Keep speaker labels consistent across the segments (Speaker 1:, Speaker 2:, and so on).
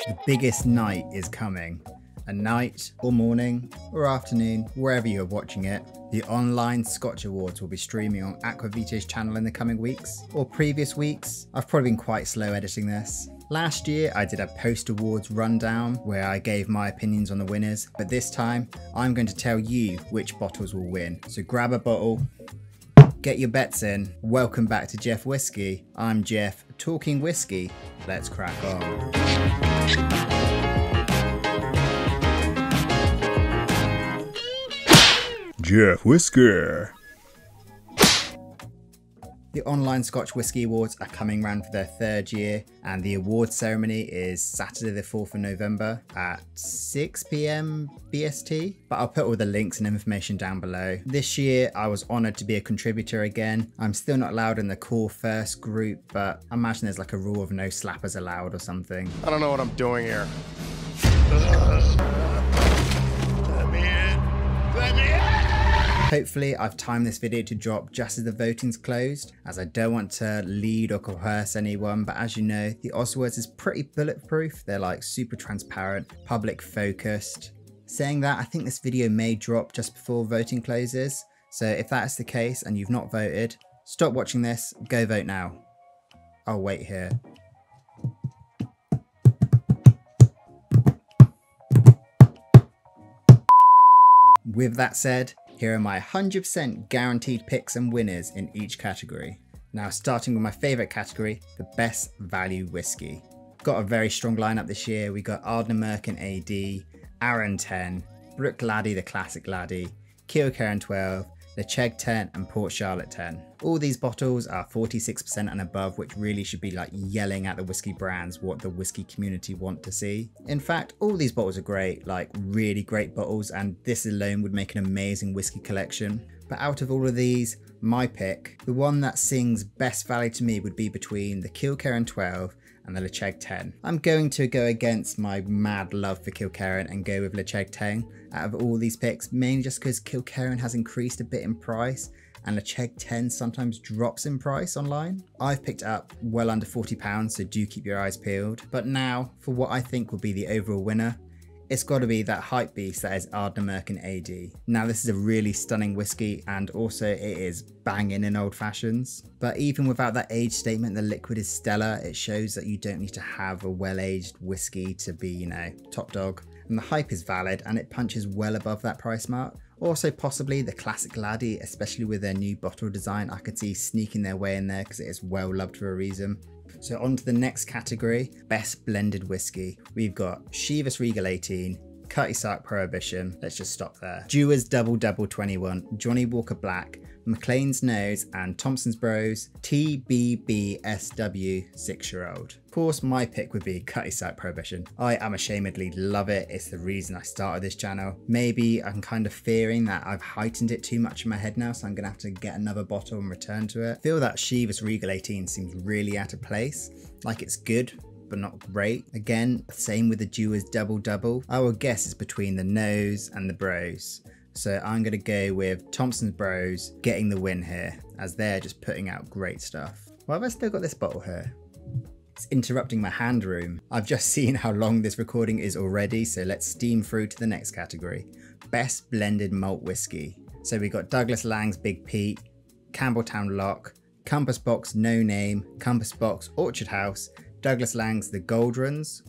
Speaker 1: The biggest night is coming. At night, or morning, or afternoon, wherever you're watching it, the online Scotch Awards will be streaming on Aquavita's channel in the coming weeks, or previous weeks. I've probably been quite slow editing this. Last year I did a post-awards rundown where I gave my opinions on the winners, but this time I'm going to tell you which bottles will win. So grab a bottle, get your bets in. Welcome back to GWhisky. I'm Jeff, talking whiskey. Let's crack on. GWhisky. The online Scotch Whisky Awards are coming round for their third year, and the award ceremony is Saturday the 4th of November at 6 PM BST, but I'll put all the links and information down below. This year I was honoured to be a contributor again. I'm still not allowed in the core first group, but I imagine there's like a rule of no slappers allowed or something.
Speaker 2: I don't know what I'm doing here. Let me in.
Speaker 1: Hopefully I've timed this video to drop just as the voting's closed, as I don't want to lead or coerce anyone, but as you know, the OSWAs is pretty bulletproof. They're like super transparent, public focused. Saying that, I think this video may drop just before voting closes, so if that's the case and you've not voted, stop watching this, go vote now. I'll wait here. With that said, here are my 100% guaranteed picks and winners in each category. Now starting with my favourite category, the best value whiskey. Got a very strong lineup this year. We got Ardnamurchan AD, Arran 10, Brook Laddie the Classic Laddie, Kilkerran 12, Lecheg 10 and Port Charlotte 10. All these bottles are 46% and above, which really should be like yelling at the whiskey brands what the whiskey community want to see. In fact, all these bottles are great, like really great bottles, and this alone would make an amazing whiskey collection. But out of all of these, my pick, the one that sings best value to me would be between the Kilkerran 12 and the Lecheg 10. I'm going to go against my mad love for Kilkerran and go with Lecheg 10 out of all these picks, mainly just because Kilkerran has increased a bit in price and Lecheg 10 sometimes drops in price online. I've picked up well under £40, so do keep your eyes peeled. But now, for what I think will be the overall winner, it's got to be that hype beast that is Ardnamurchan AD. Now this is a really stunning whiskey, and also it is banging in old fashions. But even without that age statement, the liquid is stellar. It shows that you don't need to have a well-aged whiskey to be, you know, top dog. And the hype is valid and it punches well above that price mark. Also possibly the Classic Laddie, especially with their new bottle design, I could see sneaking their way in there because it is well loved for a reason. So on to the next category, best blended whiskey. We've got Chivas Regal 18, Cutty Sark Prohibition, let's just stop there, Dewar's Double Double 21, Johnny Walker Black, McLean's Nose and Thompson's Bros TBBSW 6-year-old. Of course my pick would be Cutty Sark Prohibition. I unashamedly love it. It's the reason I started this channel. Maybe I'm kind of fearing that I've heightened it too much in my head now, so I'm gonna have to get another bottle and return to it. I feel that Chivas Regal 18 seems really out of place. Like it's good, but not great. Again, same with the Dewar's Double Double. I would guess it's between the Nose and the Bros. So I'm going to go with Thompson's Bros getting the win here, as they're just putting out great stuff. Why have I still got this bottle here? It's interrupting my hand room. I've just seen how long this recording is already, so let's steam through to the next category. Best blended malt whiskey. So we got Douglas Lang's Big Pete, Campbelltown Lock, Compass Box No Name, Compass Box Orchard House, Douglas Lang's The Gauldrons,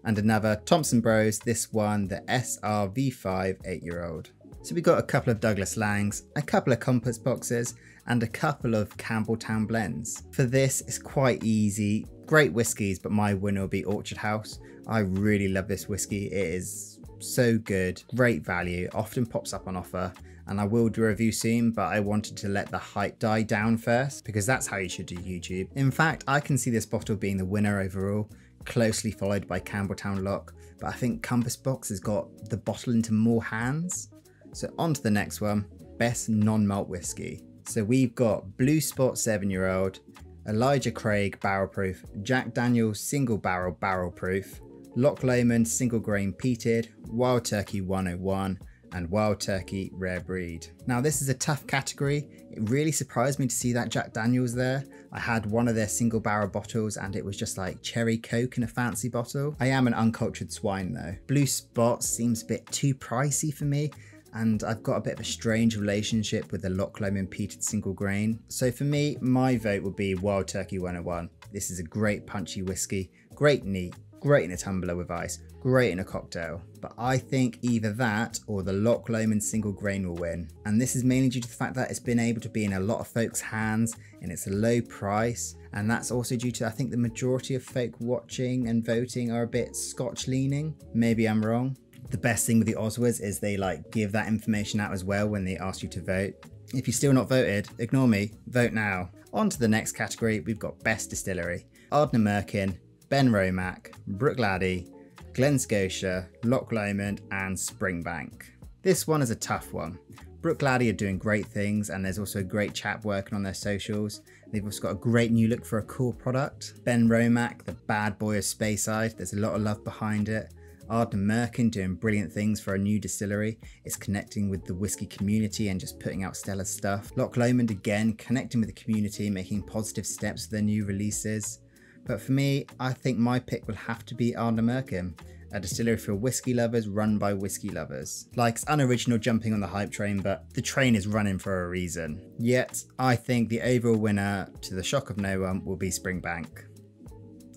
Speaker 1: and another Thompson Bros, this one the SRV5 8-year-old. So we got a couple of Douglas Langs, a couple of Compass Boxes, and a couple of Campbelltown blends. For this, it's quite easy. Great whiskies, but my winner will be Orchard House. I really love this whiskey. It is so good, great value, often pops up on offer, and I will do a review soon, but I wanted to let the hype die down first, because that's how you should do YouTube. In fact, I can see this bottle being the winner overall, closely followed by Campbelltown Lock, but I think Compass Box has got the bottle into more hands. So on to the next one, best non-malt whiskey. So we've got Blue Spot 7-year-old, Elijah Craig Barrel Proof, Jack Daniel's Single Barrel Barrel Proof, Loch Lomond Single Grain Peated, Wild Turkey 101, and Wild Turkey Rare Breed. Now this is a tough category. It really surprised me to see that Jack Daniel's there. I had one of their single barrel bottles and it was just like cherry coke in a fancy bottle. I am an uncultured swine though. Blue Spot seems a bit too pricey for me, and I've got a bit of a strange relationship with the Loch Lomond peated single grain. So for me, my vote would be Wild Turkey 101. This is a great punchy whiskey, great neat, great in a tumbler with ice, great in a cocktail. But I think either that or the Loch Lomond single grain will win. And this is mainly due to the fact that it's been able to be in a lot of folks' hands and it's a low price. And that's also due to, I think the majority of folk watching and voting are a bit Scotch leaning. Maybe I'm wrong. The best thing with the OSWAs is they like give that information out as well when they ask you to vote. If you're still not voted, ignore me, vote now. On to the next category, we've got Best Distillery. Ardnamurchan, Merkin, Ben Romack, Bruichladdich, Glen Scotia, Loch Lomond and Springbank. This one is a tough one. Bruichladdich are doing great things and there's also a great chap working on their socials. They've also got a great new look for a cool product. Ben Romack, the bad boy of Speyside, there's a lot of love behind it. Ardnamurchan doing brilliant things for a new distillery. It's connecting with the whiskey community and just putting out stellar stuff. Loch Lomond again, connecting with the community, making positive steps with their new releases. But for me, I think my pick will have to be Ardnamurchan, a distillery for whiskey lovers run by whiskey lovers. Like, it's unoriginal jumping on the hype train, but the train is running for a reason. Yet, I think the overall winner, to the shock of no one, will be Springbank.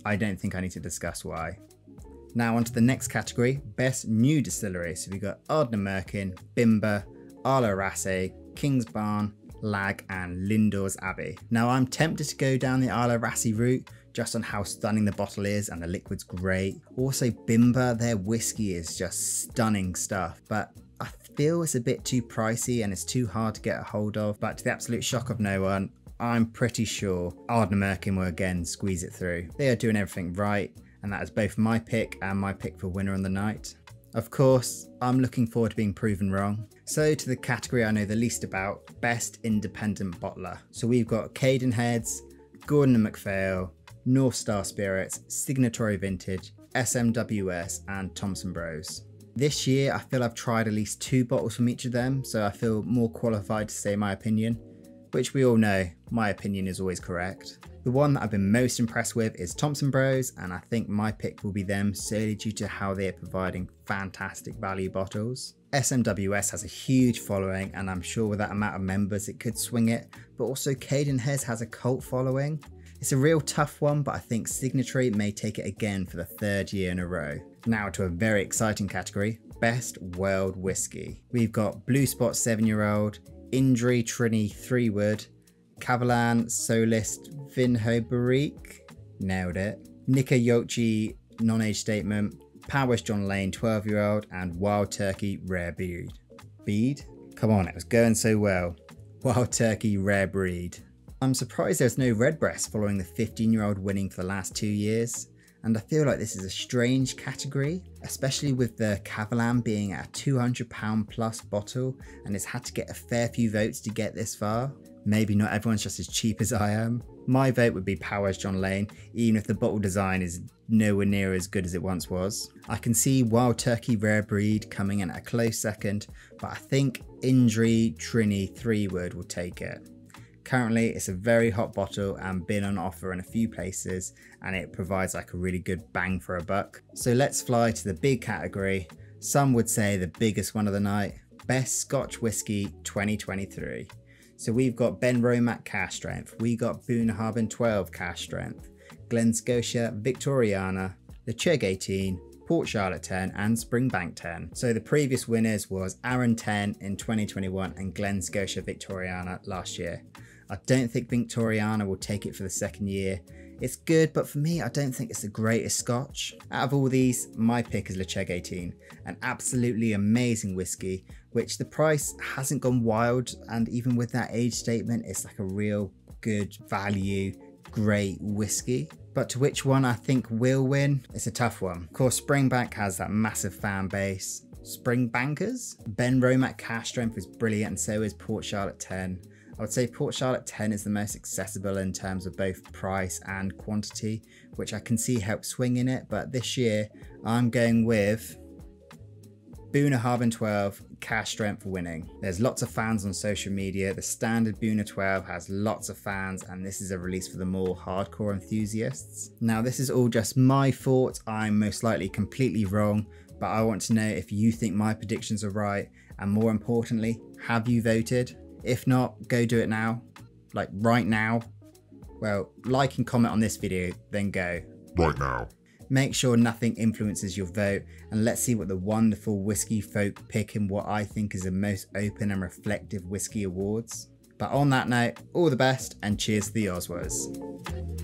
Speaker 1: I don't think I need to discuss why. Now on to the next category, Best New Distillery. So we got Ardnamurchan, Bimber, Islay Raasay, Kingsbarn, Lag and Lindores Abbey. Now I'm tempted to go down the Islay Raasay route just on how stunning the bottle is and the liquid's great. Also Bimber, their whiskey is just stunning stuff, but I feel it's a bit too pricey and it's too hard to get a hold of. But to the absolute shock of no one, I'm pretty sure Ardnamurchan will again squeeze it through. They are doing everything right, and that is both my pick and my pick for winner on the night. Of course, I'm looking forward to being proven wrong. So to the category I know the least about, Best Independent Bottler. So we've got Cadenheads, Gordon and MacPhail, North Star Spirits, Signatory Vintage, SMWS and Thompson Bros. This year I feel I've tried at least 2 bottles from each of them, so I feel more qualified to say my opinion, which we all know, my opinion is always correct. The one that I've been most impressed with is Thompson Bros, and I think my pick will be them solely due to how they are providing fantastic value bottles. SMWS has a huge following and I'm sure with that amount of members it could swing it, but also Cadenheads has a cult following. It's a real tough one, but I think Signatory may take it again for the 3rd year in a row. Now to a very exciting category, Best World Whisky. We've got Blue Spot 7-year-old, Indri Trini 3-wood, Cavalan Solist Vinho Barrique, nailed it, Nika Yochi Non-Age Statement, Powers John Lane 12-year-old and Wild Turkey Rare Breed. Bead? Come on, it was going so well. Wild Turkey Rare Breed. I'm surprised there's no Redbreast following the 15-year-old winning for the last 2 years. And I feel like this is a strange category, especially with the Cavalan being at a £200 plus bottle and it's had to get a fair few votes to get this far. Maybe not everyone's just as cheap as I am. My vote would be Powers John Lane, even if the bottle design is nowhere near as good as it once was. I can see Wild Turkey Rare Breed coming in at a close second, but I think Indri Trini 3-wood will take it. Currently it's a very hot bottle and been on offer in a few places and it provides like a really good bang for a buck. So let's fly to the big category. Some would say the biggest one of the night, Best Scotch Whisky 2023. So we've got Ben Romack Cask Strength, we got Bunnahabhain 12 Cask Strength, Glen Scotia Victoriana, the Chegg 18, Port Charlotte 10 and Springbank 10. So the previous winners was Arran 10 in 2021 and Glen Scotia Victoriana last year. I don't think Victoriana will take it for the 2nd year. It's good, but for me, I don't think it's the greatest Scotch. Out of all these, my pick is Le Chegg 18, an absolutely amazing whiskey, which the price hasn't gone wild, and even with that age statement, it's like a real good value, great whiskey. But to which one I think will win, it's a tough one. Of course, Springbank has that massive fan base. Springbankers? Ben Romack Cask Strength is brilliant, and so is Port Charlotte 10. I would say Port Charlotte 10 is the most accessible in terms of both price and quantity, which I can see help swing in it, but this year I'm going with Buna Harbin 12, cash strength winning. There's lots of fans on social media. The standard Buna 12 has lots of fans, and this is a release for the more hardcore enthusiasts. Now, this is all just my thoughts. I'm most likely completely wrong, but I want to know if you think my predictions are right, and more importantly, have you voted? If not, go do it now. Like right now. Well, like and comment on this video, then go.
Speaker 3: Right now.
Speaker 1: Make sure nothing influences your vote, and let's see what the wonderful whiskey folk pick in what I think is the most open and reflective whiskey awards. But on that note, all the best and cheers to the OSWAs.